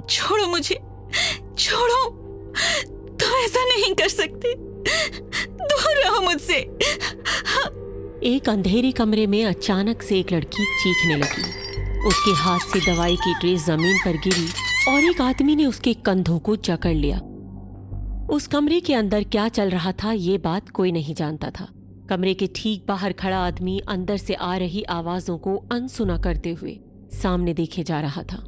छोड़ो मुझे, छोड़ो, तुम ऐसा नहीं कर सकते, दूर रहो मुझसे। एक अंधेरे कमरे में अचानक से एक लड़की चीखने लगी। उसके हाथ से दवाई की ट्रे जमीन पर गिरी और एक आदमी ने उसके कंधों को जकड़ लिया। उस कमरे के अंदर क्या चल रहा था ये बात कोई नहीं जानता था। कमरे के ठीक बाहर खड़ा आदमी अंदर से आ रही आवाजों को अनसुना करते हुए सामने देखे जा रहा था।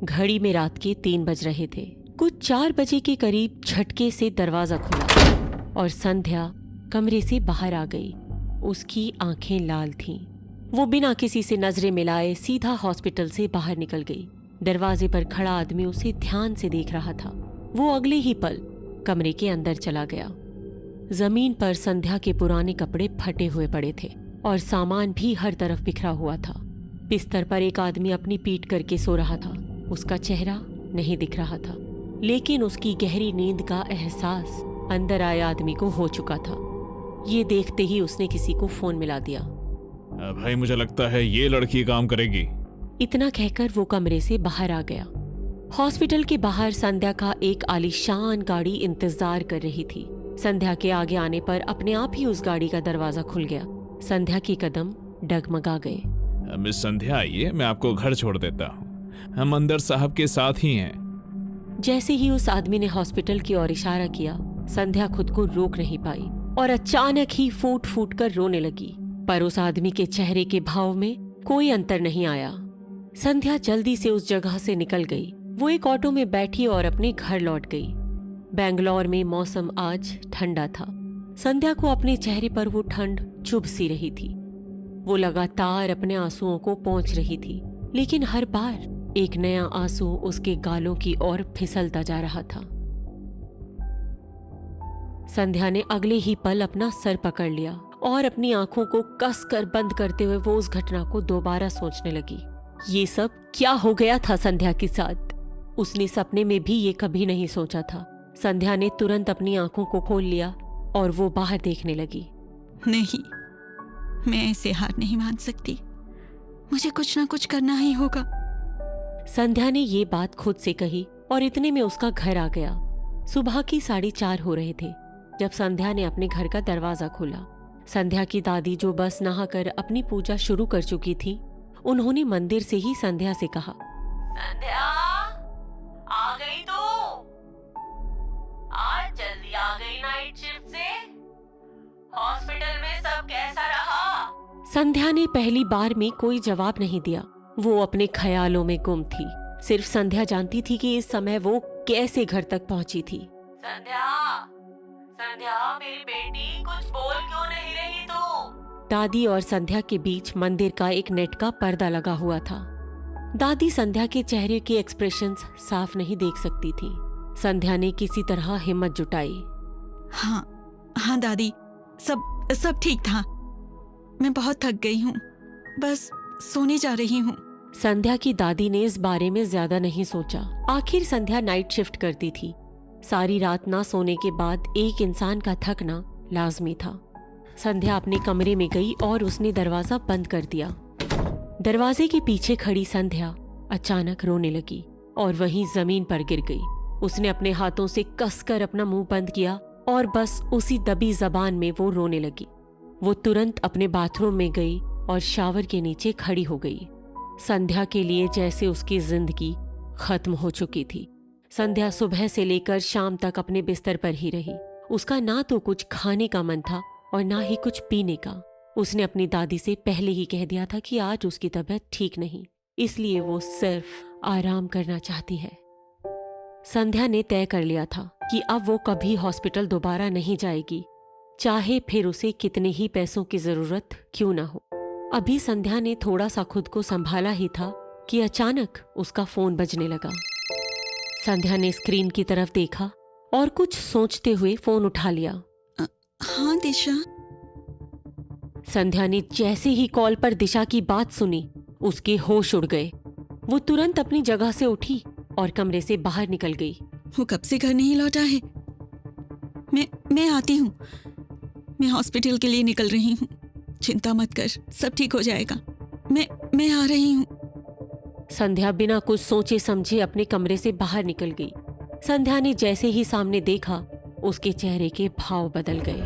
घड़ी में रात के 3 बज रहे थे। कुछ 4 बजे के करीब झटके से दरवाजा खुला और संध्या कमरे से बाहर आ गई। उसकी आंखें लाल थीं। वो बिना किसी से नजरें मिलाए सीधा हॉस्पिटल से बाहर निकल गई। दरवाजे पर खड़ा आदमी उसे ध्यान से देख रहा था। वो अगले ही पल कमरे के अंदर चला गया। जमीन पर संध्या के पुराने कपड़े फटे हुए पड़े थे और सामान भी हर तरफ बिखरा हुआ था। बिस्तर पर एक आदमी अपनी पीठ करके सो रहा था। उसका चेहरा नहीं दिख रहा था, लेकिन उसकी गहरी नींद का एहसास अंदर आए आदमी को हो चुका था। ये देखते ही उसने किसी को फोन मिला दिया। भाई, मुझे लगता है ये लड़की काम करेगी। इतना कहकर वो कमरे से बाहर आ गया। हॉस्पिटल के बाहर संध्या का एक आलीशान गाड़ी इंतजार कर रही थी। संध्या के आगे आने पर अपने आप ही उस गाड़ी का दरवाजा खुल गया। संध्या के कदम डगमगा गए। मिस संध्या, आइए, मैं आपको घर छोड़ देता हूँ। हम अंदर साहब के साथ ही हैं। जैसे ही उस आदमी ने हॉस्पिटल की ओर इशारा किया, संध्या खुद को रोक नहीं पाई और अचानक ही फूट फूट कर रोने लगी। पर उस आदमी के चेहरे के भाव में कोई अंतर नहीं आया। संध्या जल्दी से उस जगह से निकल गई। वो एक ऑटो में बैठी और अपने घर लौट गई। बेंगलोर में मौसम आज ठंडा था। संध्या को अपने चेहरे पर वो ठंड चुभ सी रही थी। वो लगातार अपने आंसुओं को पोंछ रही थी, लेकिन हर बार एक नया आंसू उसके गालों की ओर फिसलता जा रहा था। संध्या ने अगले ही पल अपना सर पकड़ लिया और अपनी आंखों को कसकर बंद करते हुए वो उस घटना को दोबारा सोचने लगी। ये सब क्या हो गया था संध्या के साथ? उसने सपने में भी ये कभी नहीं सोचा था। संध्या ने तुरंत अपनी आंखों को खोल लिया और वो बाहर देखने लगी। नहीं, मैं ऐसे हार नहीं मान सकती, मुझे कुछ ना कुछ करना ही होगा। संध्या ने ये बात खुद से कही और इतने में उसका घर आ गया। सुबह की 4:30 हो रहे थे जब संध्या ने अपने घर का दरवाजा खोला। संध्या की दादी, जो बस नहाकर अपनी पूजा शुरू कर चुकी थी, उन्होंने मंदिर से ही संध्या से कहा, संध्या, आ गई तू? आज जल्दी आ गई नाइट शिफ्ट से? हॉस्पिटल में सब कैसा रहा? संध्या ने पहली बार में कोई जवाब नहीं दिया। वो अपने ख्यालों में गुम थी। सिर्फ संध्या जानती थी कि इस समय वो कैसे घर तक पहुंची थी। संध्या, संध्या, मेरी बेटी, कुछ बोल क्यों नहीं रही तू? दादी और संध्या के बीच मंदिर का एक नेट का पर्दा लगा हुआ था। दादी संध्या के चेहरे के एक्सप्रेशंस साफ नहीं देख सकती थी। संध्या ने किसी तरह हिम्मत जुटाई। हाँ दादी, सब ठीक था। मैं बहुत थक गई हूँ, बस सोने जा रही हूँ। संध्या की दादी ने इस बारे में ज्यादा नहीं सोचा। आखिर संध्या नाइट शिफ्ट करती थी। सारी रात ना सोने के बाद एक इंसान का थकना लाजमी था। संध्या अपने कमरे में गई और उसने दरवाजा बंद कर दिया। दरवाजे के पीछे खड़ी संध्या अचानक रोने लगी और वहीं जमीन पर गिर गई। उसने अपने हाथों से कसकर अपना मुंह बंद किया और बस उसी दबी जबान में वो रोने लगी। वो तुरंत अपने बाथरूम में गई और शावर के नीचे खड़ी हो गई। संध्या के लिए जैसे उसकी जिंदगी खत्म हो चुकी थी। संध्या सुबह से लेकर शाम तक अपने बिस्तर पर ही रही। उसका ना तो कुछ खाने का मन था और ना ही कुछ पीने का। उसने अपनी दादी से पहले ही कह दिया था कि आज उसकी तबीयत ठीक नहीं, इसलिए वो सिर्फ आराम करना चाहती है। संध्या ने तय कर लिया था कि अब वो कभी हॉस्पिटल दोबारा नहीं जाएगी, चाहे फिर उसे कितने ही पैसों की जरूरत क्यों ना हो। अभी संध्या ने थोड़ा सा खुद को संभाला ही था कि अचानक उसका फोन बजने लगा। संध्या ने स्क्रीन की तरफ देखा और कुछ सोचते हुए फोन उठा लिया। हाँ दिशा। संध्या ने जैसे ही कॉल पर दिशा की बात सुनी, उसके होश उड़ गए। वो तुरंत अपनी जगह से उठी और कमरे से बाहर निकल गई। वो कब से घर नहीं लौटा है? मैं आती हूँ। मैं हॉस्पिटल के लिए निकल रही हूँ। चिंता मत कर, सब ठीक हो जाएगा। मैं आ रही हूँ। संध्या बिना कुछ सोचे समझे अपने कमरे से बाहर निकल गई। संध्या ने जैसे ही सामने देखा, उसके चेहरे के भाव बदल गए।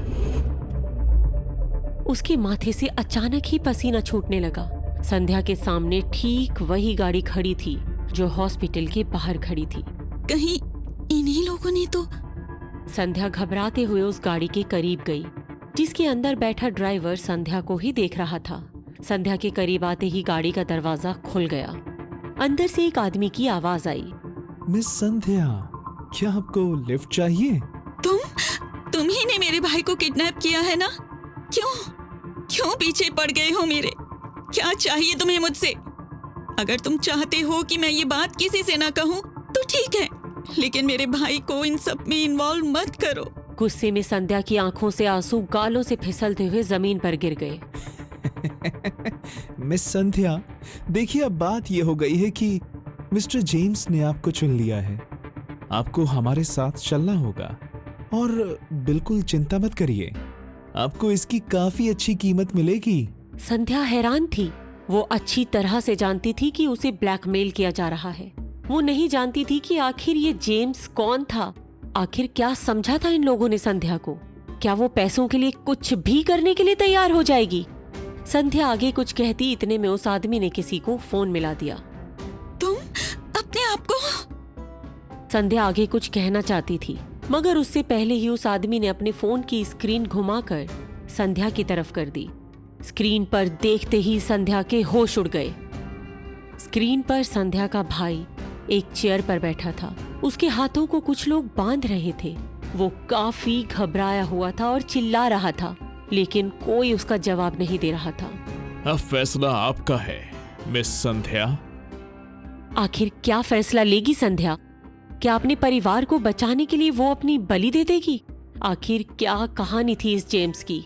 उसके माथे से अचानक ही पसीना छूटने लगा। संध्या के सामने ठीक वही गाड़ी खड़ी थी जो हॉस्पिटल के बाहर खड़ी थी। कहीं इन्हीं लोगों ने तो। संध्या घबराते हुए उस गाड़ी के करीब गई, जिसके अंदर बैठा ड्राइवर संध्या को ही देख रहा था। संध्या के करीब आते ही गाड़ी का दरवाजा खुल गया। अंदर से एक आदमी की आवाज आई। मिस संध्या, क्या आपको लिफ्ट चाहिए? तुम ही ने मेरे भाई को किडनैप किया है ना? क्यों पीछे पड़ गए हो मेरे? क्या चाहिए तुम्हें मुझसे? अगर तुम चाहते हो कि मैं ये बात किसी से ना कहूँ तो ठीक है, लेकिन मेरे भाई को इन सब में इन्वॉल्व मत करो। गुस्से में संध्या की आंखों से आंसू गालों से फिसलते हुए जमीन पर गिर गए। मिस संध्या, देखिए अब बात यह हो गई है कि मिस्टर जेम्स ने आपको चुन लिया है। आपको हमारे साथ चलना होगा और बिल्कुल चिंता मत करिए, आपको इसकी काफी अच्छी कीमत मिलेगी। संध्या हैरान थी। वो अच्छी तरह से जानती थी कि उसे ब्लैकमेल किया जा रहा है। वो नहीं जानती थी कि आखिर ये जेम्स कौन था। आखिर क्या समझा था इन लोगों ने संध्या को? क्या वो पैसों के लिए कुछ भी करने के लिए तैयार हो जाएगी? संध्या आगे कुछ कहती, इतने में उस आदमी ने किसी को फोन मिला दिया। तुम अपने आप को। संध्या आगे कुछ कहना चाहती थी, मगर उससे पहले ही उस आदमी ने अपने फोन की स्क्रीन घुमाकर संध्या की तरफ कर दी। स्क्रीन पर देखते ही संध्या के होश उड़ गए। स्क्रीन पर संध्या का भाई एक चेयर पर बैठा था। उसके हाथों को कुछ लोग बांध रहे थे। वो काफी घबराया हुआ था और चिल्ला रहा था, लेकिन कोई उसका जवाब नहीं दे रहा था। अब फैसला आपका है मिस संध्या। आखिर क्या फैसला लेगी संध्या? क्या अपने परिवार को बचाने के लिए वो अपनी बलि दे देगी? आखिर क्या कहानी थी इस जेम्स की?